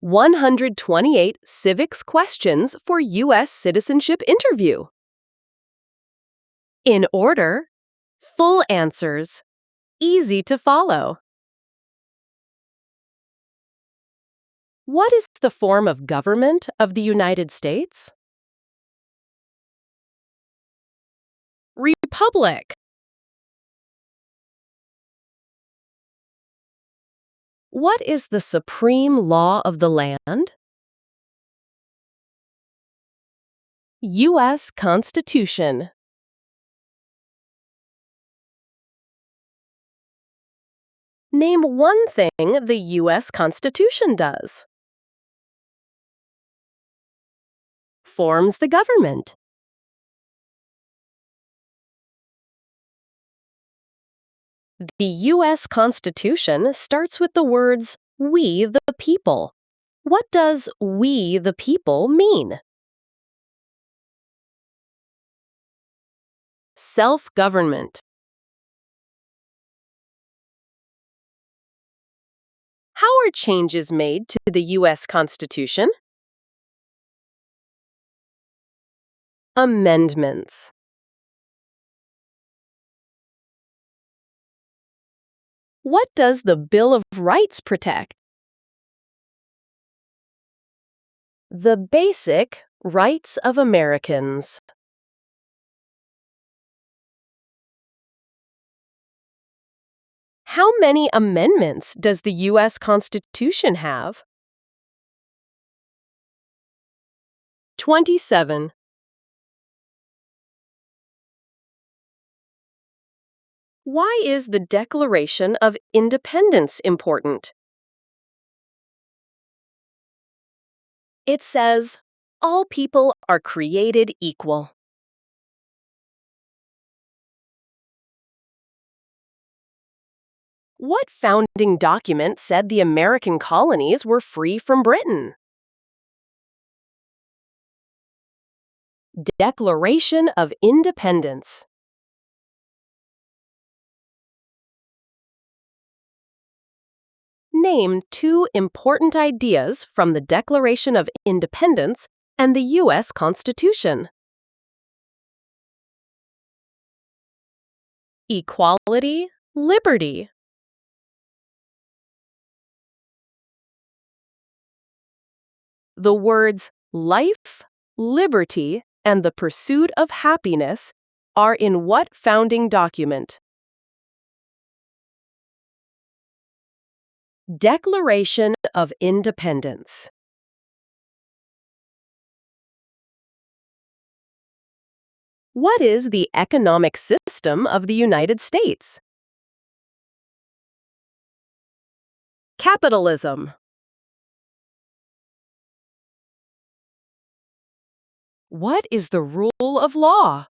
128 Civics Questions for U.S. Citizenship Interview. In order, full answers, easy to follow. What is the form of government of the United States? Republic. What is the supreme law of the land? U.S. Constitution. Name one thing the U.S. Constitution does. Forms the government. The U.S. Constitution starts with the words, "We the people." What does "we the people" mean? Self-government. How are changes made to the U.S. Constitution? Amendments. What does the Bill of Rights protect? The basic rights of Americans. How many amendments does the U.S. Constitution have? 27. Why is the Declaration of Independence important? It says, "All people are created equal." What founding document said the American colonies were free from Britain? Declaration of Independence. Name two important ideas from the Declaration of Independence and the U.S. Constitution. Equality, liberty. The words life, liberty, and the pursuit of happiness are in what founding document? Declaration of Independence. What is the economic system of the United States? Capitalism. What is the rule of law?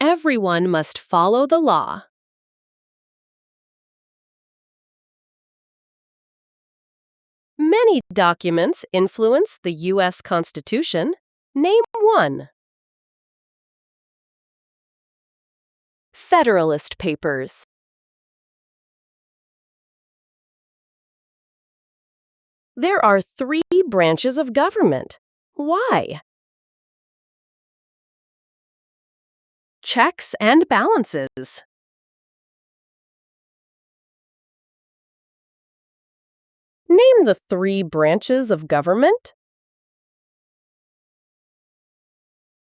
Everyone must follow the law. Many documents influence the U.S. Constitution. Name one. Federalist Papers. There are 3 branches of government. Why? Checks and balances. Name the 3 branches of government.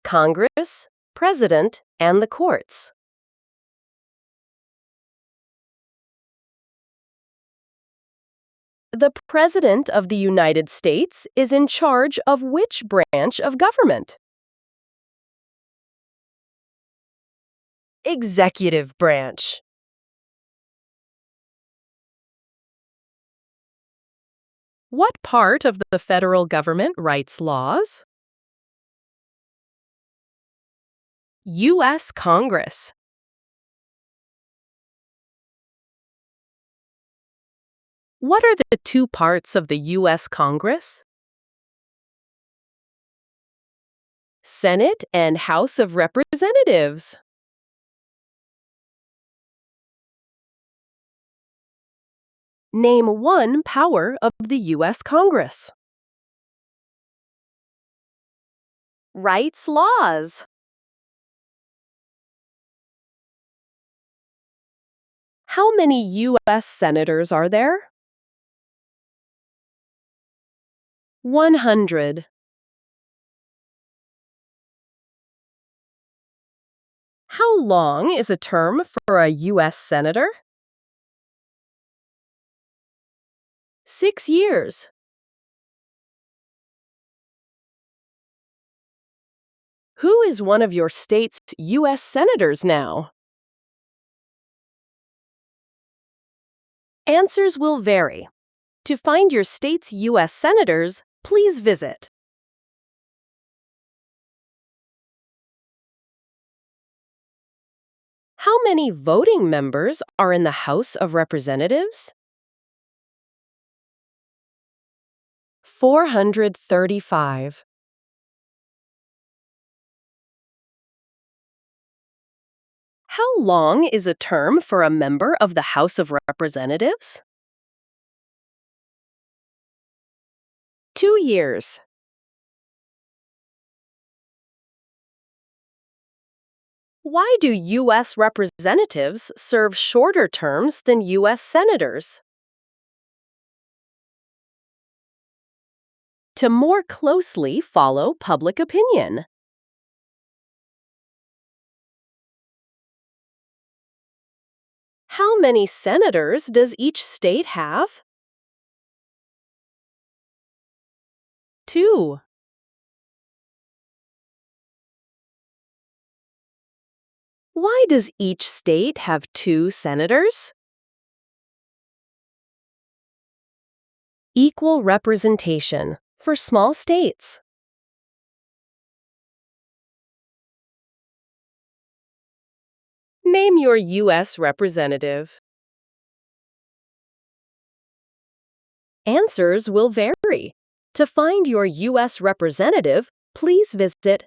Congress, President, and the courts. The President of the United States is in charge of which branch of government? Executive branch. What part of the federal government writes laws? U.S. Congress. What are the 2 parts of the U.S. Congress? Senate and House of Representatives. Name one power of the U.S. Congress. Writes laws. How many U.S. senators are there? 100. How long is a term for a U.S. senator? 6 years. Who is one of your state's U.S. senators now? Answers will vary. To find your state's U.S. senators, please visit How many voting members are in the House of Representatives? 435. How long is a term for a member of the House of Representatives? 2 years. Why do U.S. representatives serve shorter terms than U.S. senators? To more closely follow public opinion. How many senators does each state have? 2. Why does each state have 2 senators? Equal representation for small states. Name your U.S. representative. Answers will vary. To find your U.S. representative, please visit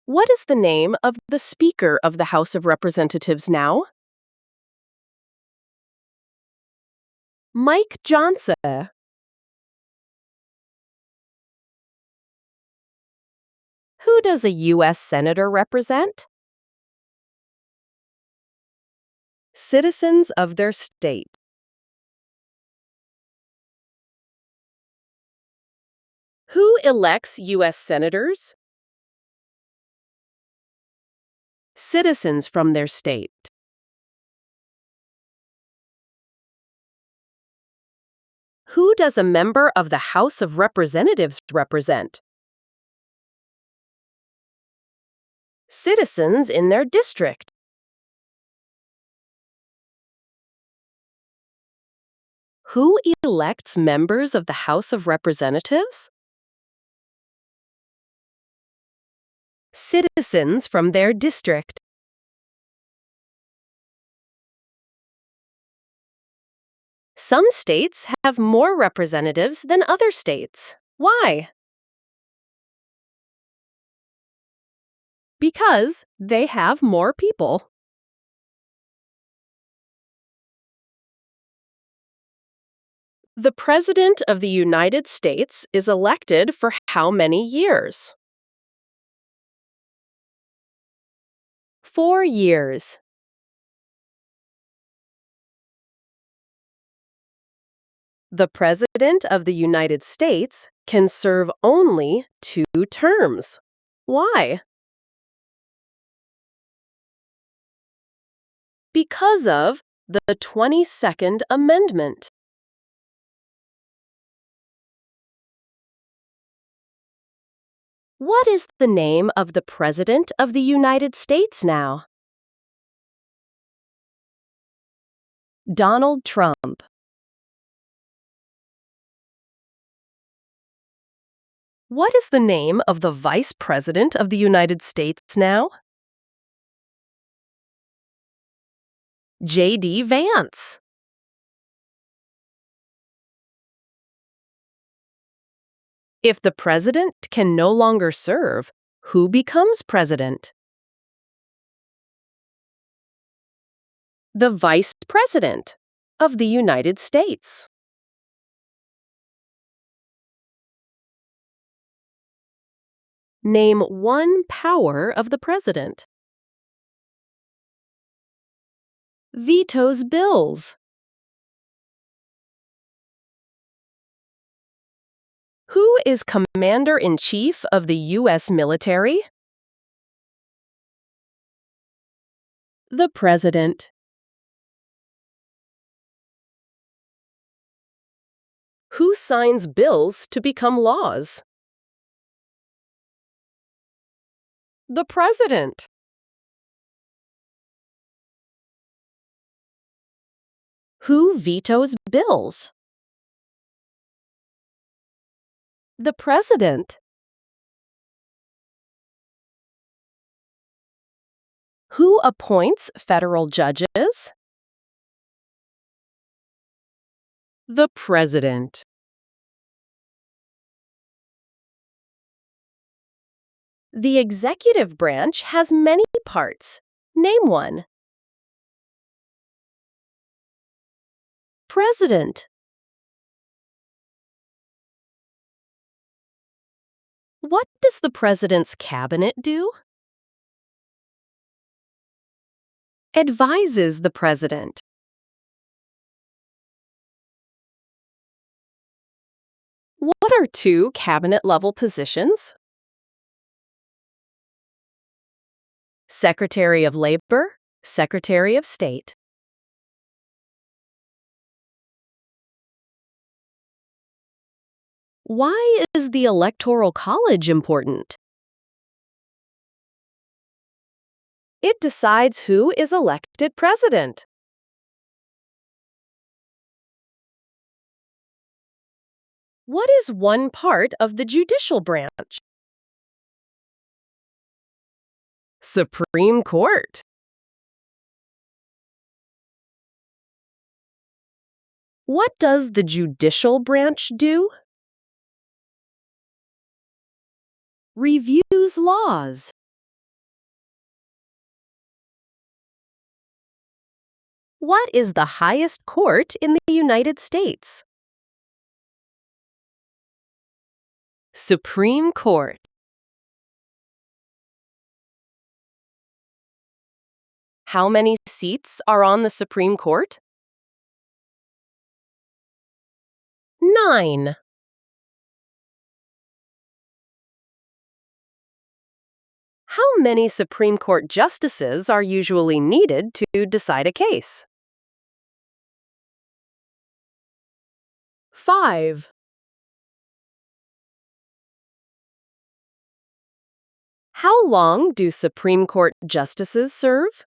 What is the name of the Speaker of the House of Representatives now? Mike Johnson. Who does a U.S. Senator represent? Citizens of their state. Who elects U.S. Senators? Citizens from their state. Who does a member of the House of Representatives represent? Citizens in their district. Who elects members of the House of Representatives? Citizens from their district. Some states have more representatives than other states. Why? Because they have more people. The President of the United States is elected for how many years? 4 years. The President of the United States can serve only 2 terms. Why? Because of the 22nd Amendment. What is the name of the President of the United States now? Donald Trump. What is the name of the Vice President of the United States now? J.D. Vance. If the president can no longer serve, who becomes president? The Vice President of the United States. Name one power of the President. Vetoes bills. Who is Commander-in-Chief of the U.S. military? The President. Who signs bills to become laws? The President. Who vetoes bills? The President. Who appoints federal judges? The President. The executive branch has many parts. Name one. President. What does the President's cabinet do? Advises the President. What are two cabinet-level positions? Secretary of Labor, Secretary of State. Why is the Electoral College important? It decides who is elected president. What is one part of the judicial branch? Supreme Court. What does the judicial branch do? Reviews laws. What is the highest court in the United States? Supreme Court. How many seats are on the Supreme Court? 9. How many Supreme Court justices are usually needed to decide a case? 5. How long do Supreme Court justices serve?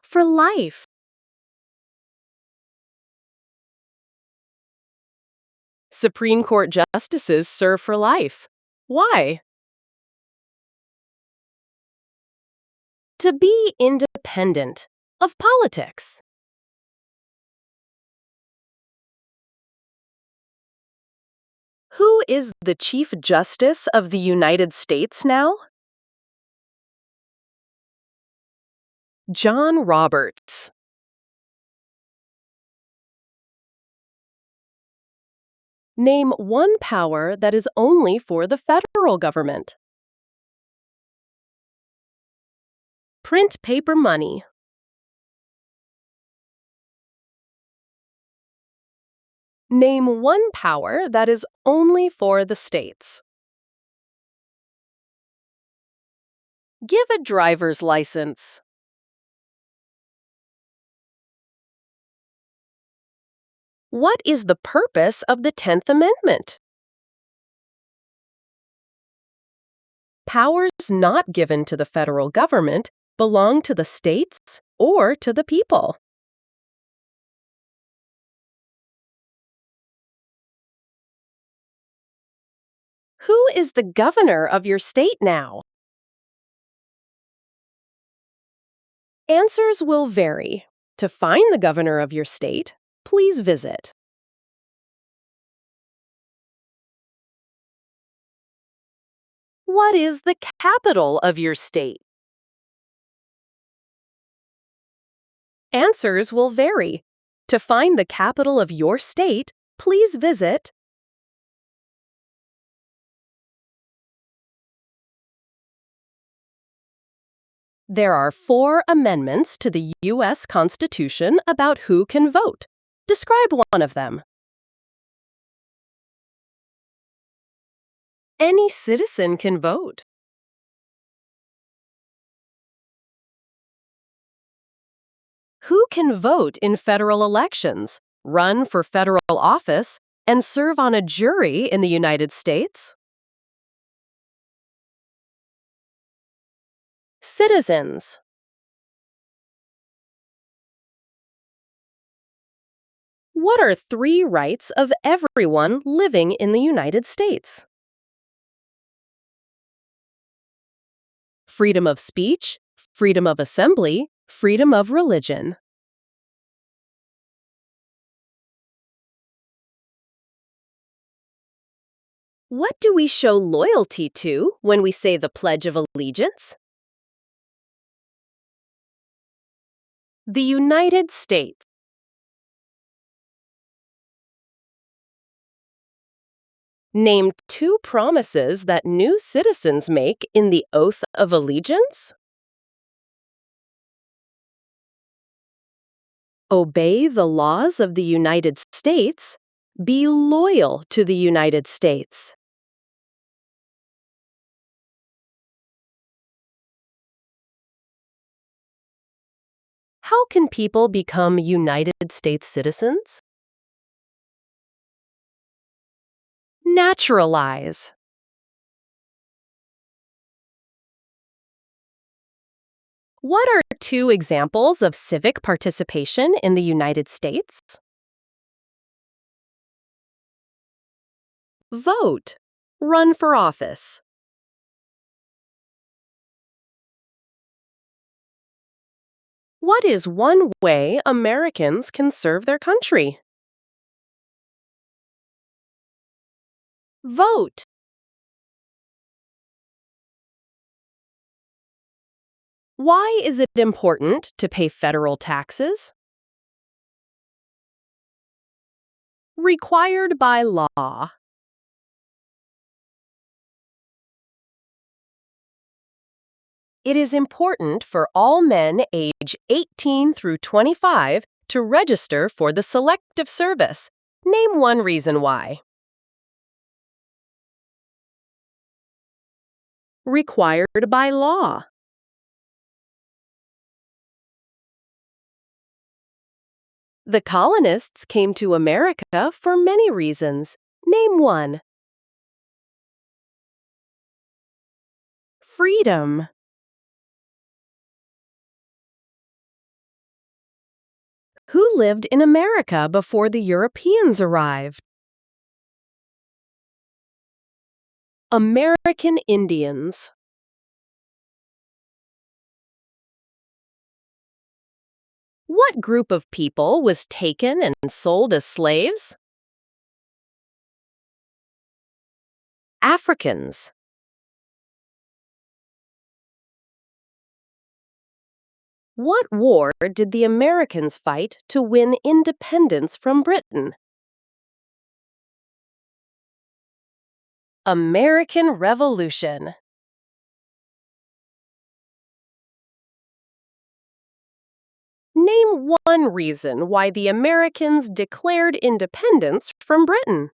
For life. Supreme Court justices serve for life. Why? To be independent of politics. Who is the Chief Justice of the United States now? John Roberts. Name one power that is only for the federal government. Print paper money. Name one power that is only for the states. Give a driver's license. What is the purpose of the 10th Amendment? Powers not given to the federal government belong to the states or to the people. Who is the governor of your state now? Answers will vary. To find the governor of your state, please visit. What is the capital of your state? Answers will vary. To find the capital of your state, please visit. There are 4 amendments to the U.S. Constitution about who can vote. Describe one of them. Any citizen can vote. Who can vote in federal elections, run for federal office, and serve on a jury in the United States? Citizens. What are 3 rights of everyone living in the United States? Freedom of speech, freedom of assembly, freedom of religion. What do we show loyalty to when we say the Pledge of Allegiance? The United States. Name 2 promises that new citizens make in the Oath of Allegiance. Obey the laws of the United States. Be loyal to the United States. How can people become United States citizens? Naturalize. What are 2 examples of civic participation in the United States? Vote. Run for office. What is one way Americans can serve their country? Vote. Why is it important to pay federal taxes? Required by law. It is important for all men age 18 through 25 to register for the Selective Service. Name one reason why. Required by law. The colonists came to America for many reasons. Name one. Freedom. Who lived in America before the Europeans arrived? American Indians. What group of people was taken and sold as slaves? Africans. What war did the Americans fight to win independence from Britain? American Revolution. Name one reason why the Americans declared independence from Britain.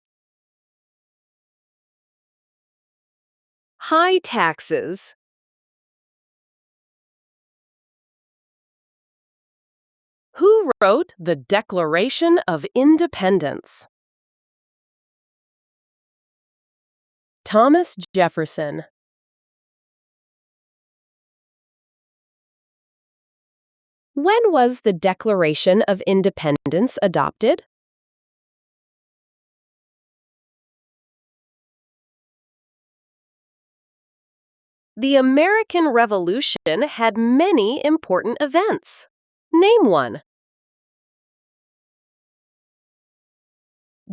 High taxes. Who wrote the Declaration of Independence? Thomas Jefferson. When was the Declaration of Independence adopted? The American Revolution had many important events. Name one.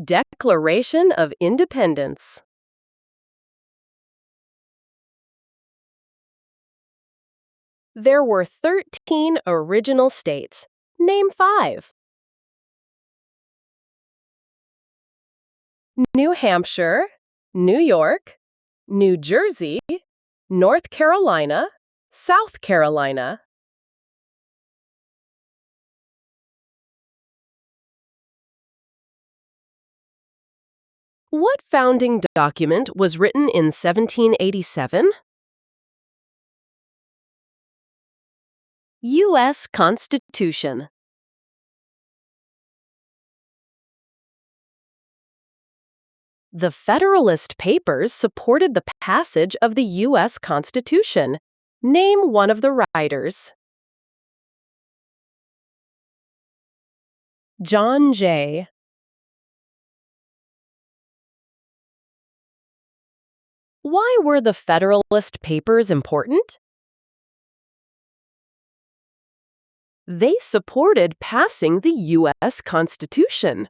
Declaration of Independence. There were 13 original states. Name 5. New Hampshire, New York, New Jersey, North Carolina, South Carolina. What founding document was written in 1787? U.S. Constitution. The Federalist Papers supported the passage of the U.S. Constitution. Name one of the writers. John Jay. Why were the Federalist Papers important? They supported passing the U.S. Constitution.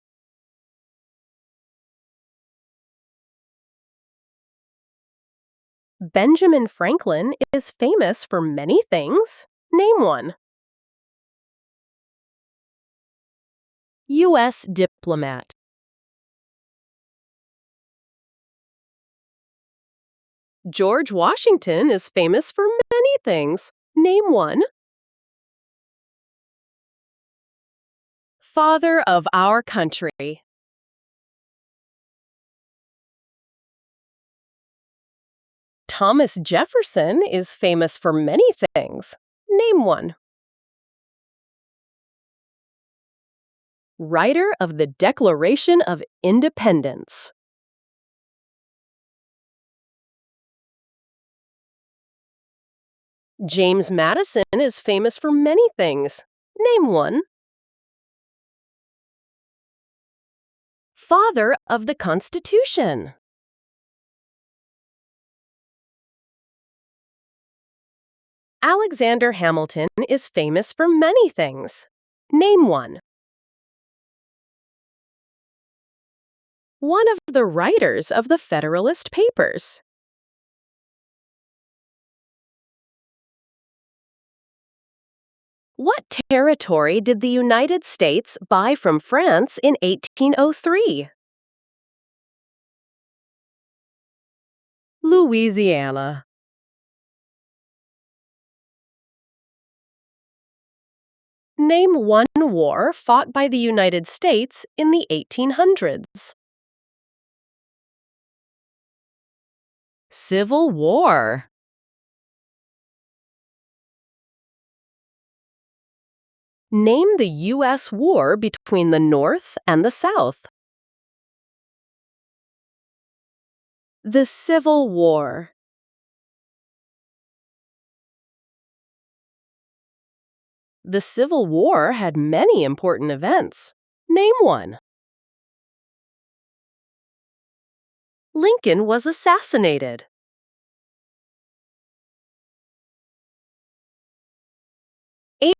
Benjamin Franklin is famous for many things. Name one. U.S. diplomat. George Washington is famous for many things. Name one. Father of our country. Thomas Jefferson is famous for many things. Name one. Writer of the Declaration of Independence. James Madison is famous for many things. Name one. Father of the Constitution. Alexander Hamilton is famous for many things. Name one. One of the writers of the Federalist Papers. What territory did the United States buy from France in 1803? Louisiana. Name one war fought by the United States in the 1800s. Civil War. Name the U.S. war between the North and the South. The Civil War. The Civil War had many important events. Name one. Lincoln was assassinated.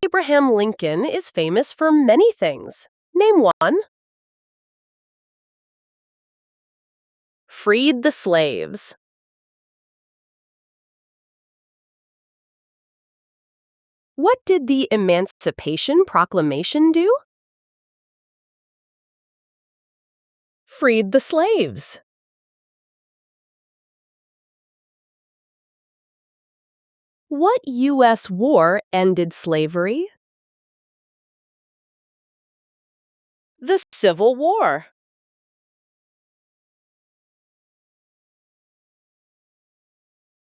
Abraham Lincoln is famous for many things. Name one. Freed the slaves. What did the Emancipation Proclamation do? Freed the slaves. What U.S. war ended slavery? The Civil War.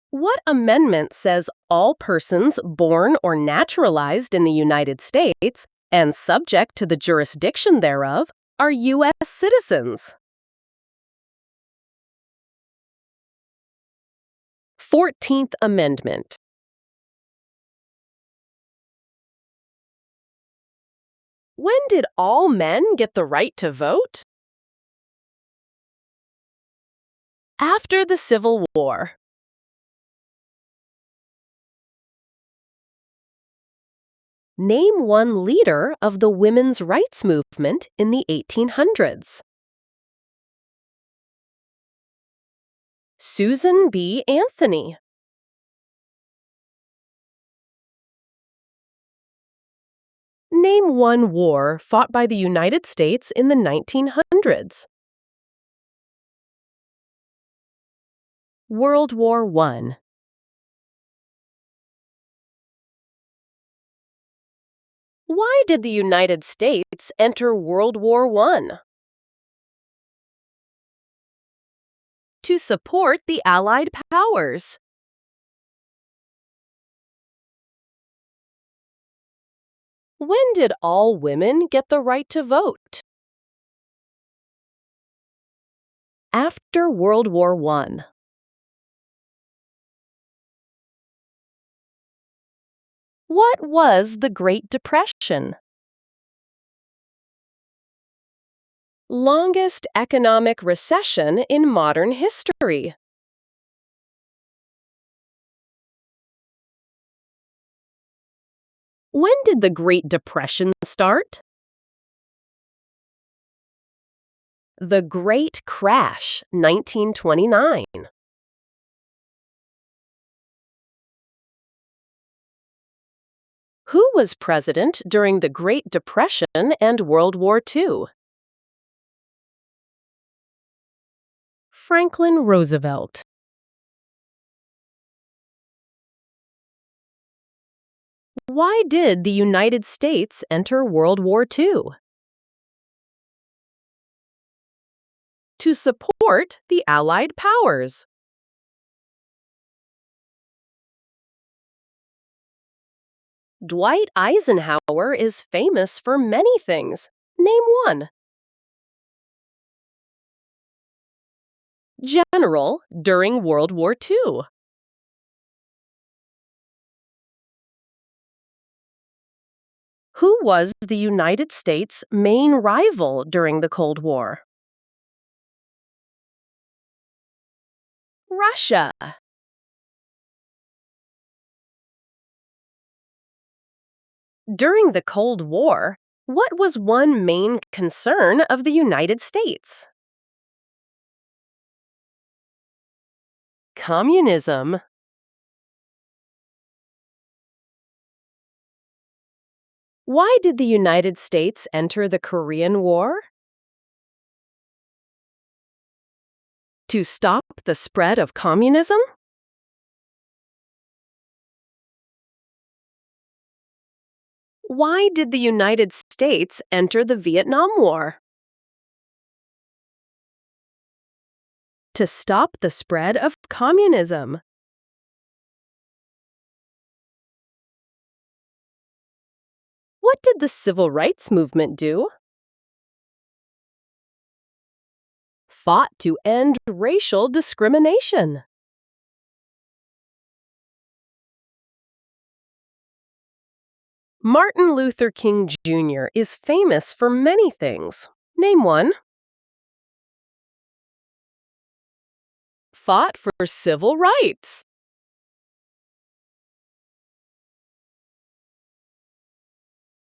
What amendment says all persons born or naturalized in the United States and subject to the jurisdiction thereof are U.S. citizens? 14th Amendment. When did all men get the right to vote? After the Civil War. Name one leader of the women's rights movement in the 1800s. Susan B. Anthony. Name one war fought by the United States in the 1900s. World War I. Why did the United States enter World War I? To support the Allied powers. When did all women get the right to vote? After World War I. What was the Great Depression? Longest economic recession in modern history. When did the Great Depression start? The Great Crash, 1929. Who was president during the Great Depression and World War II? Franklin Roosevelt. Why did the United States enter World War II? To support the Allied powers. Dwight Eisenhower is famous for many things. Name one. General during World War II. Who was the United States' main rival during the Cold War? Russia. During the Cold War, what was one main concern of the United States? Communism. Why did the United States enter the Korean War? To stop the spread of communism? Why did the United States enter the Vietnam War? To stop the spread of communism. What did the Civil Rights Movement do? Fought to end racial discrimination. Martin Luther King Jr. is famous for many things. Name one. Fought for civil rights.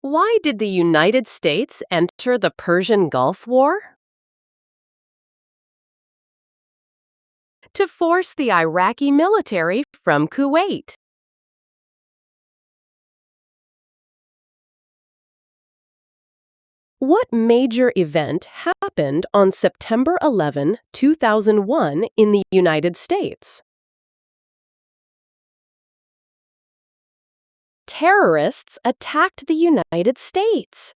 Why did the United States enter the Persian Gulf War? To force the Iraqi military from Kuwait. What major event happened on September 11, 2001 in the United States? Terrorists attacked the United States.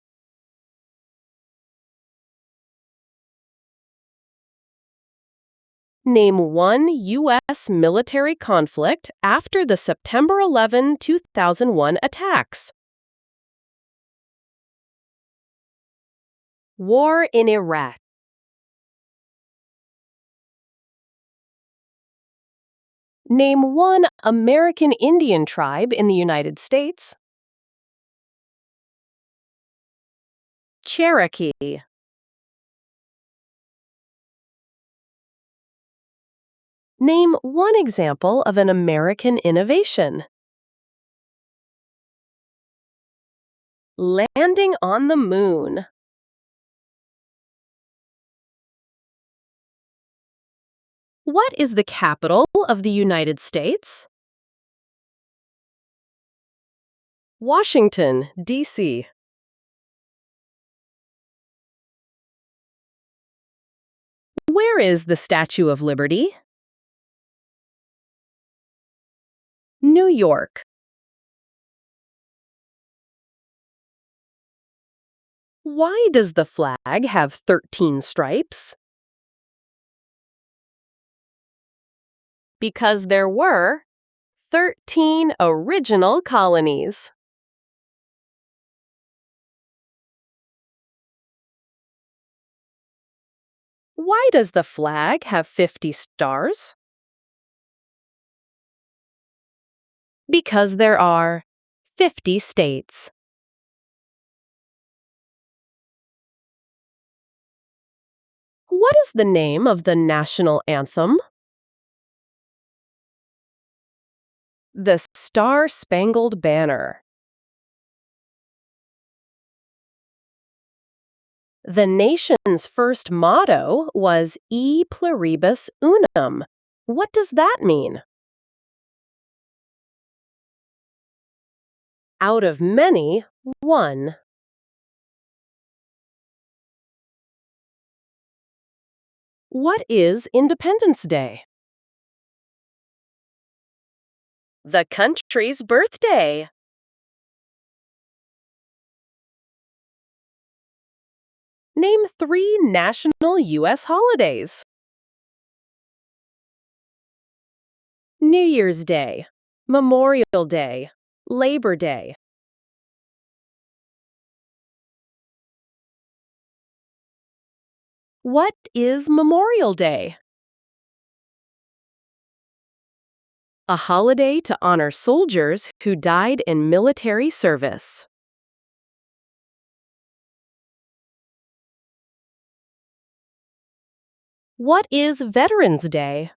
Name one U.S. military conflict after the September 11, 2001 attacks. War in Iraq. Name one American Indian tribe in the United States. Cherokee. Name one example of an American innovation. Landing on the moon. What is the capital of the United States? Washington, D.C. Where is the Statue of Liberty? New York. Why does the flag have 13 stripes? Because there were 13 original colonies. Why does the flag have 50 stars? Because there are 50 states. What is the name of the national anthem? The Star-Spangled Banner. The nation's first motto was E pluribus unum. What does that mean? Out of many, one. What is Independence Day? The country's birthday. Name 3 national U.S. holidays. New Year's Day, Memorial Day, Labor Day. What is Memorial Day? A holiday to honor soldiers who died in military service. What is Veterans Day?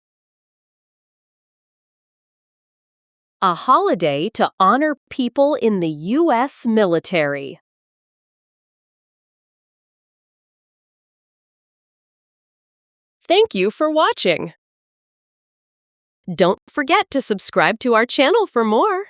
A holiday to honor people in the U.S. military. Thank you for watching. Don't forget to subscribe to our channel for more.